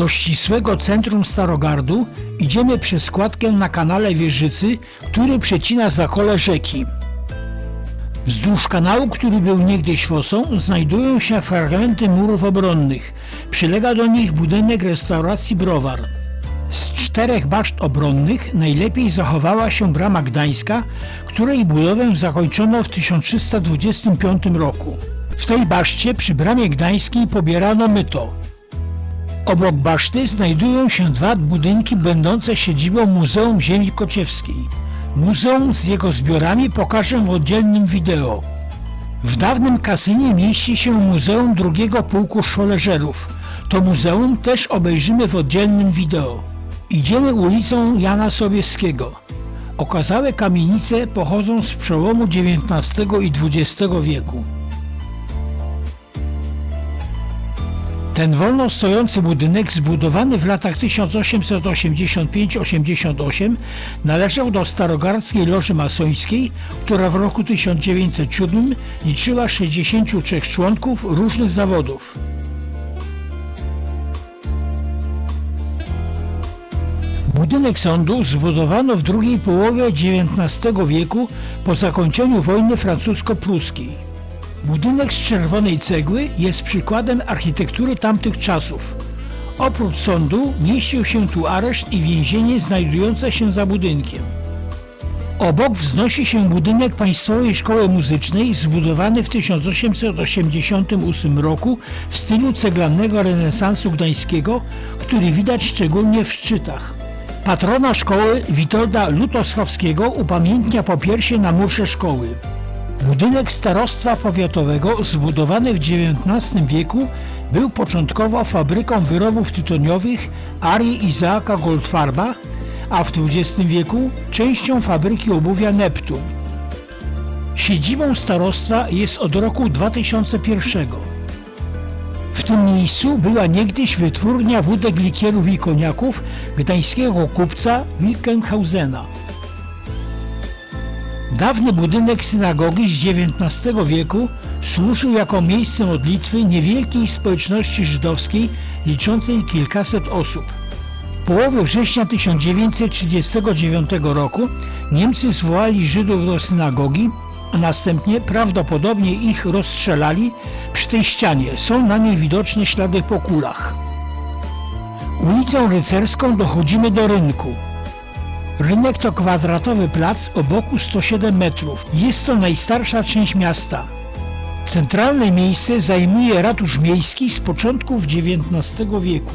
Do ścisłego centrum Starogardu idziemy przez składkę na kanale Wieżycy, który przecina zakole rzeki. Wzdłuż kanału, który był niegdyś fosą, znajdują się fragmenty murów obronnych. Przylega do nich budynek restauracji Browar. Z 4 baszt obronnych najlepiej zachowała się brama gdańska, której budowę zakończono w 1325 roku. W tej baszcie przy bramie gdańskiej pobierano myto. Obok baszty znajdują się 2 budynki będące siedzibą Muzeum Ziemi Kociewskiej. Muzeum z jego zbiorami pokażę w oddzielnym wideo. W dawnym kasynie mieści się Muzeum II Pułku Szwoleżerów. To muzeum też obejrzymy w oddzielnym wideo. Idziemy ulicą Jana Sobieskiego. Okazałe kamienice pochodzą z przełomu XIX i XX wieku. Ten wolno stojący budynek, zbudowany w latach 1885-88, należał do Starogardzkiej Loży Masońskiej, która w roku 1907 liczyła 63 członków różnych zawodów. Budynek sądu zbudowano w drugiej połowie XIX wieku po zakończeniu wojny francusko-pruskiej. Budynek z czerwonej cegły jest przykładem architektury tamtych czasów. Oprócz sądu mieścił się tu areszt i więzienie znajdujące się za budynkiem. Obok wznosi się budynek Państwowej Szkoły Muzycznej, zbudowany w 1888 roku w stylu ceglanego renesansu gdańskiego, który widać szczególnie w szczytach. Patrona szkoły Witolda Lutosławskiego upamiętnia popiersie na murze szkoły. Budynek starostwa powiatowego, zbudowany w XIX wieku, był początkowo fabryką wyrobów tytoniowych Arii Izaaka Goldfarba, a w XX wieku częścią fabryki obuwia Neptun. Siedzibą starostwa jest od roku 2001. W tym miejscu była niegdyś wytwórnia wódek, likierów i koniaków gdańskiego kupca Wilkenhausena. Dawny budynek synagogi z XIX wieku służył jako miejsce modlitwy niewielkiej społeczności żydowskiej liczącej kilkaset osób. W połowie września 1939 roku Niemcy zwołali Żydów do synagogi, a następnie prawdopodobnie ich rozstrzelali przy tej ścianie. Są na niej widoczne ślady po kulach. Ulicą Rycerską dochodzimy do rynku. Rynek to kwadratowy plac o boku 107 metrów. Jest to najstarsza część miasta. Centralne miejsce zajmuje ratusz miejski z początków XIX wieku.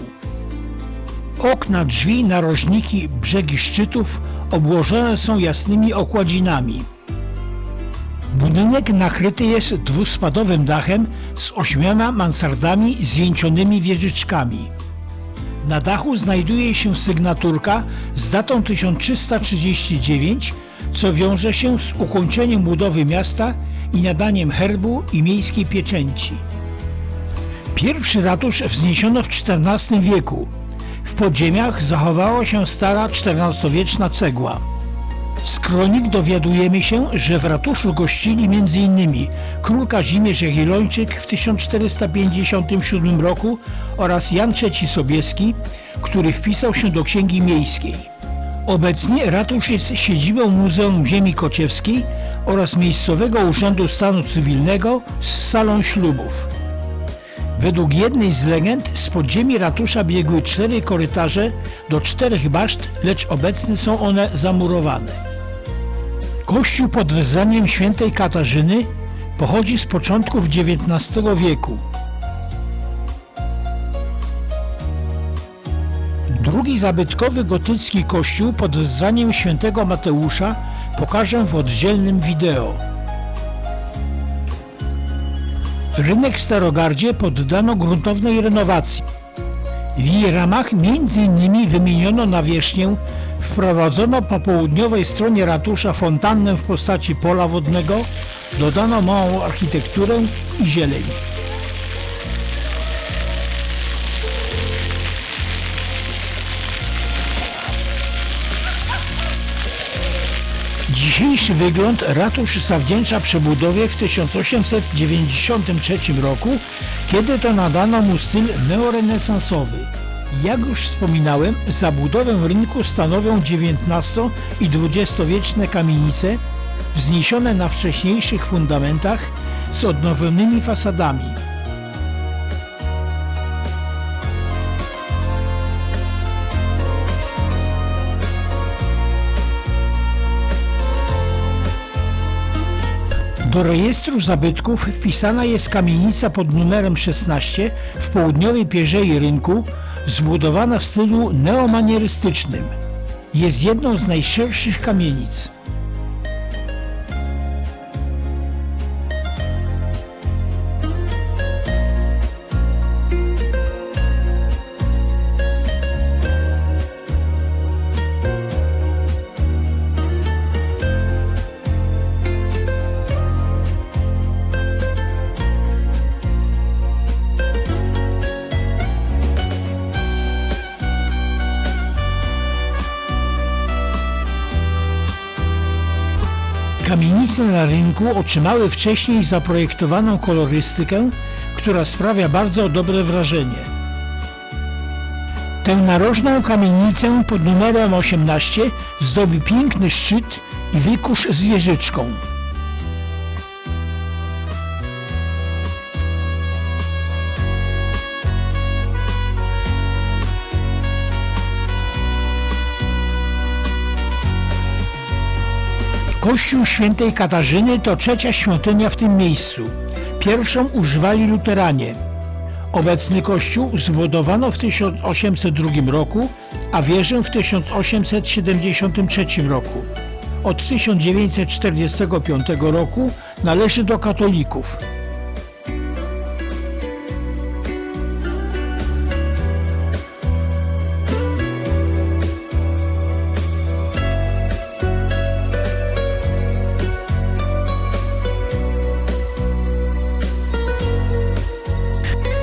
Okna, drzwi, narożniki, brzegi szczytów obłożone są jasnymi okładzinami. Budynek nakryty jest 2-spadowym dachem z 8 mansardami zwieńczonymi wieżyczkami. Na dachu znajduje się sygnaturka z datą 1339, co wiąże się z ukończeniem budowy miasta i nadaniem herbu i miejskiej pieczęci. Pierwszy ratusz wzniesiono w XIV wieku. W podziemiach zachowała się stara XIV-wieczna cegła. Z kronik dowiadujemy się, że w ratuszu gościli m.in. król Kazimierz Jagiellończyk w 1457 roku oraz Jan III Sobieski, który wpisał się do Księgi Miejskiej. Obecnie ratusz jest siedzibą Muzeum Ziemi Kociewskiej oraz Miejscowego Urzędu Stanu Cywilnego z salą ślubów. Według jednej z legend z podziemi ratusza biegły 4 korytarze do 4 baszt, lecz obecnie są one zamurowane. Kościół pod wezwaniem świętej Katarzyny pochodzi z początków XIX wieku. Drugi zabytkowy gotycki kościół pod wezwaniem świętego Mateusza pokażę w oddzielnym wideo. Rynek w Starogardzie poddano gruntownej renowacji. W jej ramach m.in. wymieniono nawierzchnię, wprowadzono po południowej stronie ratusza fontannę w postaci pola wodnego, dodano małą architekturę i zieleń. Dzisiejszy wygląd ratusz zawdzięcza przebudowie w 1893 roku, kiedy to nadano mu styl neorenesansowy. Jak już wspominałem, zabudowę rynku stanowią XIX i XX-wieczne kamienice wzniesione na wcześniejszych fundamentach z odnowionymi fasadami. Do rejestru zabytków wpisana jest kamienica pod numerem 16 w południowej pierzei rynku, zbudowana w stylu neomanierystycznym. Jest jedną z najszerszych kamienic. Kamienice na rynku otrzymały wcześniej zaprojektowaną kolorystykę, która sprawia bardzo dobre wrażenie. Tę narożną kamienicę pod numerem 18 zdobi piękny szczyt i wykusz z wieżyczką. Kościół Świętej Katarzyny to trzecia świątynia w tym miejscu. Pierwszą używali luteranie. Obecny kościół zbudowano w 1802 roku, a wieżę w 1873 roku. Od 1945 roku należy do katolików.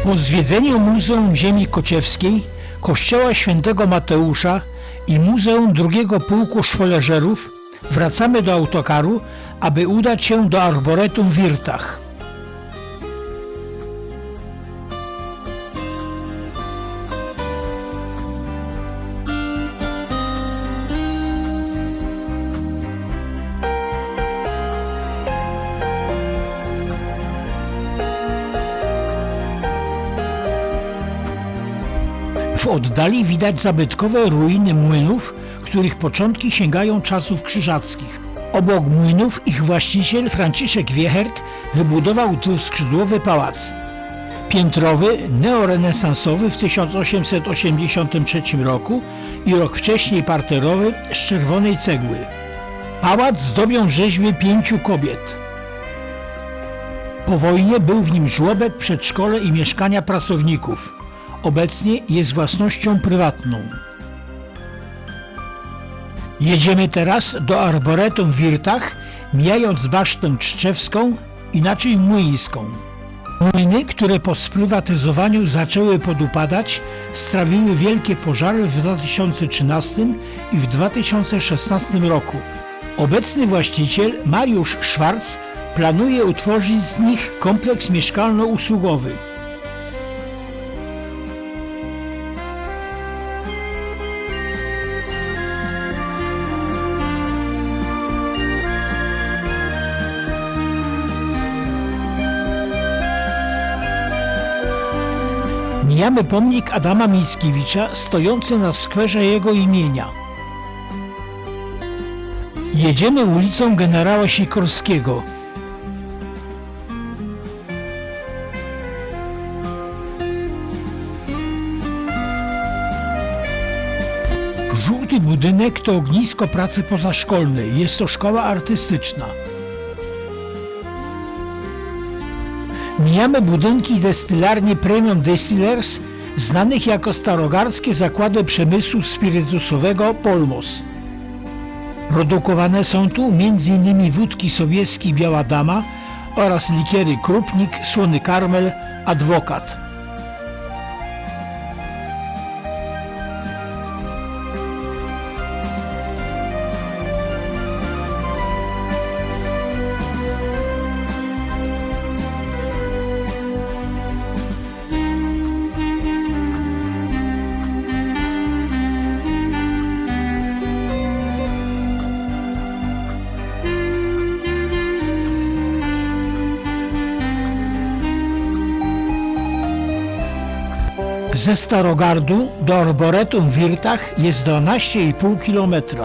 Po zwiedzeniu Muzeum Ziemi Kociewskiej, Kościoła Świętego Mateusza i Muzeum II Pułku Szwoleżerów wracamy do autokaru, aby udać się do Arboretum w Wirtach. W oddali widać zabytkowe ruiny młynów, których początki sięgają czasów krzyżackich. Obok młynów ich właściciel Franciszek Wiechert wybudował dwuskrzydłowy pałac. Piętrowy, neorenesansowy w 1883 roku i rok wcześniej parterowy z czerwonej cegły. Pałac zdobią rzeźby 5 kobiet. Po wojnie był w nim żłobek, przedszkole i mieszkania pracowników. Obecnie jest własnością prywatną. Jedziemy teraz do Arboretum w Wirtach, mijając Basztę Trzczewską, inaczej Młyńską. Młyny, które po sprywatyzowaniu zaczęły podupadać, strawiły wielkie pożary w 2013 i w 2016 roku. Obecny właściciel, Mariusz Szwarc, planuje utworzyć z nich kompleks mieszkalno-usługowy. Mijamy pomnik Adama Mickiewicza stojący na skwerze jego imienia. Jedziemy ulicą Generała Sikorskiego. Żółty budynek to ognisko pracy pozaszkolnej. Jest to szkoła artystyczna. Mijamy budynki destylarni Premium Distillers, znanych jako starogarskie zakłady przemysłu spirytusowego Polmos. Produkowane są tu m.in. wódki Sobieski Biała Dama oraz likiery Krupnik, Słony Karmel, Adwokat. Ze Starogardu do Arboretum w Wirtach jest 12,5 km.